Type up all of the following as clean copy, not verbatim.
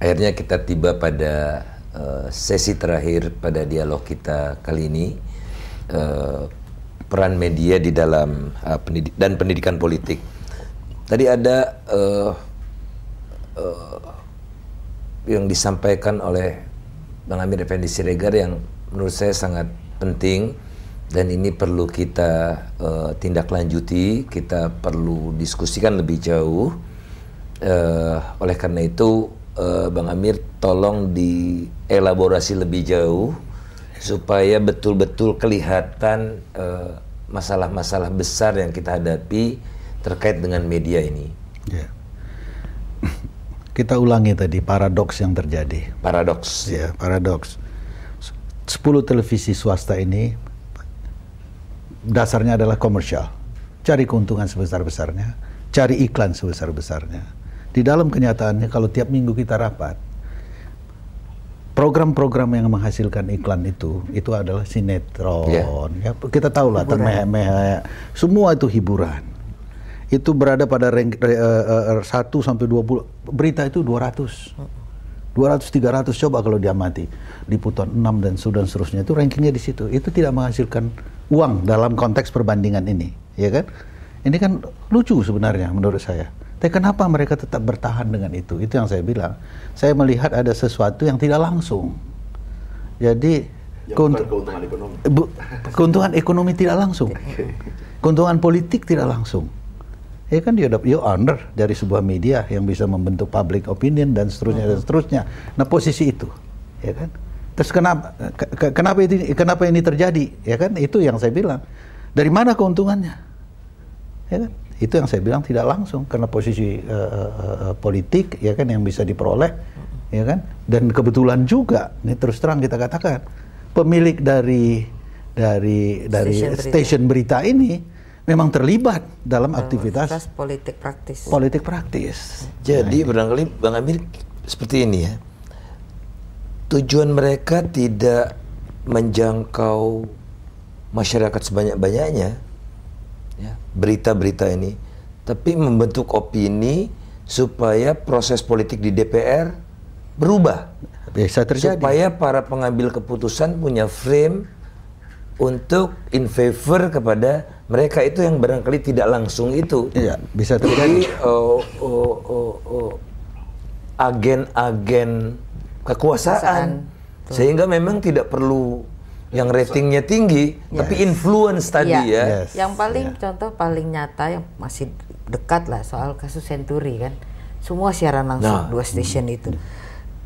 akhirnya kita tiba pada sesi terakhir pada dialog kita kali ini, peran media di dalam pendidikan politik. Tadi ada yang disampaikan oleh Bang Amir Effendi Siregar yang menurut saya sangat penting, dan ini perlu kita tindak lanjuti, kita perlu diskusikan lebih jauh. Oleh karena itu Bang Amir tolong dielaborasi lebih jauh supaya betul-betul kelihatan masalah-masalah besar yang kita hadapi terkait dengan media ini. Ya. Kita ulangi tadi paradoks yang terjadi. Paradoks. Ya, paradoks. 10 televisi swasta ini dasarnya adalah komersial. Cari keuntungan sebesar-besarnya, cari iklan sebesar-besarnya. Di dalam kenyataannya kalau tiap minggu kita rapat, program-program yang menghasilkan iklan itu adalah sinetron. Ya, kita tahu lah, termeh-meh, semua itu hiburan. Itu berada pada rank 1 sampai 20, berita itu 200, 300, coba kalau diamati. Liputan 6 dan seterusnya, itu rankingnya di situ. Itu tidak menghasilkan uang dalam konteks perbandingan ini, ya kan? Ini kan lucu sebenarnya menurut saya. Tapi kenapa mereka tetap bertahan dengan itu? Itu yang saya bilang. Saya melihat ada sesuatu yang tidak langsung. Jadi keuntungan ekonomi. Keuntungan ekonomi tidak langsung. Keuntungan politik tidak langsung. Ya kan, you owner dari sebuah media yang bisa membentuk public opinion dan seterusnya dan seterusnya. Nah, posisi itu, ya kan? Terus kenapa ini terjadi? Ya kan, itu yang saya bilang. Dari mana keuntungannya? Ya kan? Itu yang saya bilang tidak langsung karena posisi politik, ya kan, yang bisa diperoleh, ya kan? Dan kebetulan juga, ini terus terang kita katakan, pemilik dari stasiun berita ini memang terlibat dalam aktivitas politik praktis. Politik praktis. Jadi barangkali Bang Amir seperti ini ya. Tujuan mereka tidak menjangkau masyarakat sebanyak-banyaknya, ya, berita-berita ini, tapi membentuk opini supaya proses politik di DPR berubah. Bisa terjadi. Supaya para pengambil keputusan punya frame untuk in favor kepada mereka itu yang barangkali tidak langsung itu. Iya, bisa terjadi. Agen-agen kekuasaan. Sehingga memang tidak perlu yang ratingnya tinggi, tapi influence tadi ya. Yang paling contoh paling nyata yang masih dekat lah soal kasus Senturi kan. Semua siaran langsung 2 stasiun itu.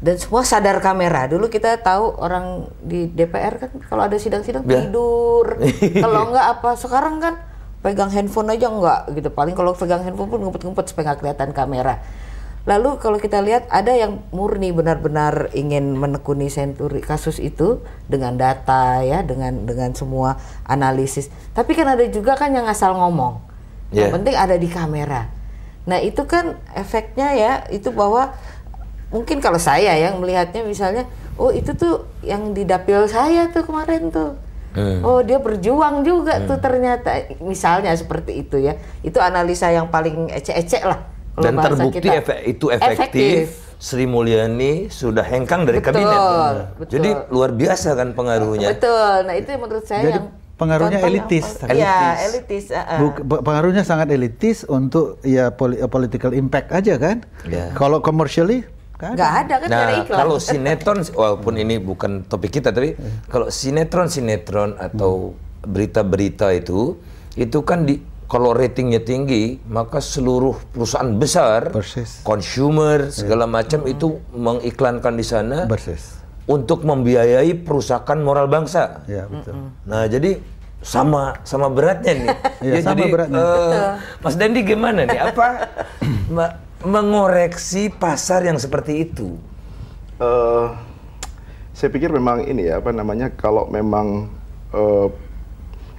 Dan semua sadar kamera. Dulu kita tahu orang di DPR kan kalau ada sidang-sidang tidur. Kalau enggak apa, sekarang kan pegang handphone aja enggak gitu. Paling kalau pegang handphone pun ngumpet-ngumpet supaya enggak kelihatan kamera. Lalu kalau kita lihat ada yang murni benar-benar ingin menekuni Senturi kasus itu dengan data ya, dengan semua analisis. Tapi kan ada juga kan yang asal ngomong. Yang penting ada di kamera. Nah, itu kan efeknya ya, itu bahwa mungkin kalau saya yang melihatnya misalnya, oh itu tuh yang di dapil saya tuh kemarin tuh. Oh dia berjuang juga tuh ternyata, misalnya seperti itu ya. Itu analisa yang paling ecek-ecek lah. Dan terbukti itu efektif. Sri Mulyani sudah hengkang dari kabinet. Betul. Jadi luar biasa kan pengaruhnya. Betul. Nah itu menurut saya jadi, yang pengaruhnya elitis. Elitis. Pengaruhnya sangat elitis untuk ya political impact aja kan. Kalau commercially nggak ada kan, nah, iklan. kalau sinetron, walaupun ini bukan topik kita, tapi kalau sinetron atau berita-berita itu kan kalau ratingnya tinggi, maka seluruh perusahaan besar, consumer segala macam itu mengiklankan di sana untuk membiayai perusakan moral bangsa. Ya, betul. Nah, jadi sama beratnya nih. Sama jadi, beratnya. Mas Dandi gimana nih? Apa mengoreksi pasar yang seperti itu? Saya pikir memang ini ya, kalau memang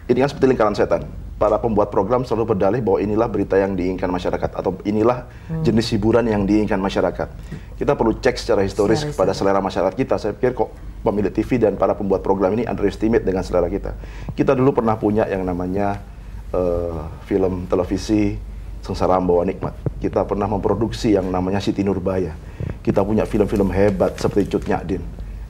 ini kan seperti lingkaran setan. Para pembuat program selalu berdalih bahwa inilah berita yang diinginkan masyarakat atau inilah jenis hiburan yang diinginkan masyarakat. Kita perlu cek secara historis kepada selera masyarakat kita. Saya pikir kok pemilik TV dan para pembuat program ini underestimate dengan selera kita. Kita dulu pernah punya yang namanya film televisi Sengsara Membawa Nikmat. Kita pernah memproduksi yang namanya Siti Nurbaya. Kita punya film-film hebat seperti Cut Nyak Din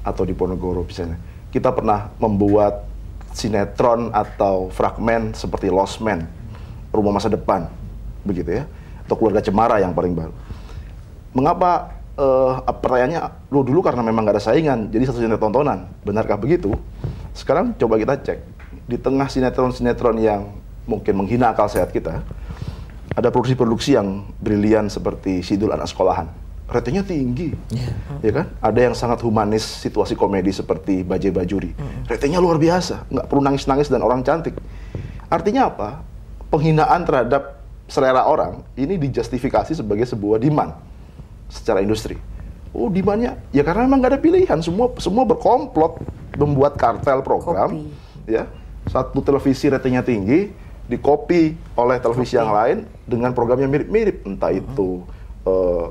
atau Diponegoro misalnya. Kita pernah membuat sinetron atau fragmen seperti Lost Man, Rumah Masa Depan, begitu ya, atau Keluarga Cemara yang paling baru. Mengapa pertanyaannya dulu karena memang nggak ada saingan, jadi satu-satunya tontonan. Benarkah begitu? Sekarang coba kita cek di tengah sinetron-sinetron yang mungkin menghina akal sehat kita, ada produksi-produksi yang brilian seperti Sidul Anak Sekolahan. Ratingnya tinggi, ya kan? Ada yang sangat humanis, situasi komedi seperti Bajai Bajuri. Ratingnya luar biasa, nggak perlu nangis-nangis dan orang cantik. Artinya apa? Penghinaan terhadap selera orang ini dijustifikasi sebagai sebuah demand secara industri. Oh, demandnya ya karena memang nggak ada pilihan, semua berkomplot membuat kartel program, ya. Satu televisi ratingnya tinggi, dikopi oleh televisi yang lain dengan program yang mirip-mirip, entah itu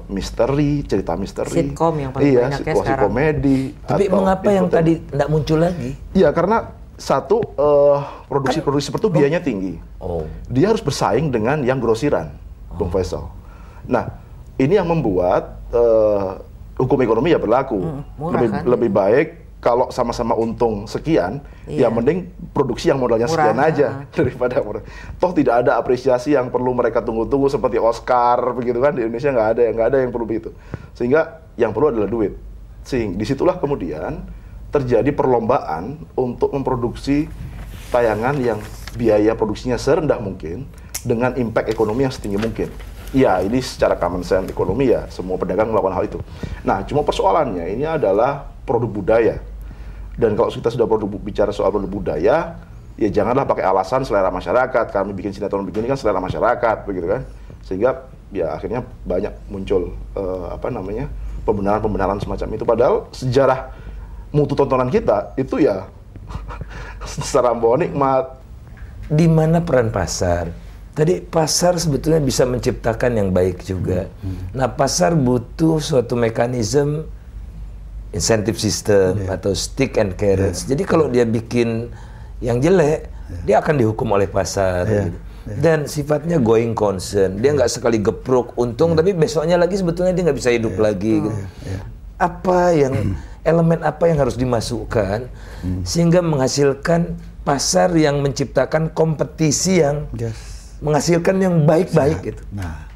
misteri, cerita misteri, sitkom yang paling banyak situasi sekarang. komedi. Tapi mengapa yang tadi tidak muncul lagi? Ya karena satu produksi-produksi seperti itu biayanya tinggi. Dia harus bersaing dengan yang grosiran, Bung Faisal. Nah, ini yang membuat hukum ekonomi ya berlaku. Lebih baik kalau sama-sama untung sekian, ya mending produksi yang modalnya sekian aja daripada toh tidak ada apresiasi yang perlu mereka tunggu-tunggu seperti Oscar begitu kan, di Indonesia nggak ada yang perlu begitu. Sehingga yang perlu adalah duit. Disitulah kemudian terjadi perlombaan untuk memproduksi tayangan yang biaya produksinya serendah mungkin dengan impact ekonomi yang setinggi mungkin. Ya, ini secara common sense ekonomi ya, semua pedagang melakukan hal itu. Nah, cuma persoalannya ini adalah produk budaya. Dan kalau kita sudah bicara soal produk budaya, ya janganlah pakai alasan selera masyarakat. Kami bikin sinetron begini kan selera masyarakat, begitu kan? Sehingga ya akhirnya banyak muncul pembenaran-pembenaran semacam itu. Padahal sejarah mutu tontonan kita itu ya secara nikmat. Di mana peran pasar? Tadi pasar sebetulnya bisa menciptakan yang baik juga. Nah, pasar butuh suatu mekanisme insentif system atau stick and carrots. Jadi kalau dia bikin yang jelek, dia akan dihukum oleh pasar. Gitu. Dan sifatnya going concern. Dia nggak sekali geprok untung, tapi besoknya lagi sebetulnya dia nggak bisa hidup lagi. Gitu. Apa yang elemen apa yang harus dimasukkan sehingga menghasilkan pasar yang menciptakan kompetisi yang menghasilkan yang baik-baik gitu. Nah,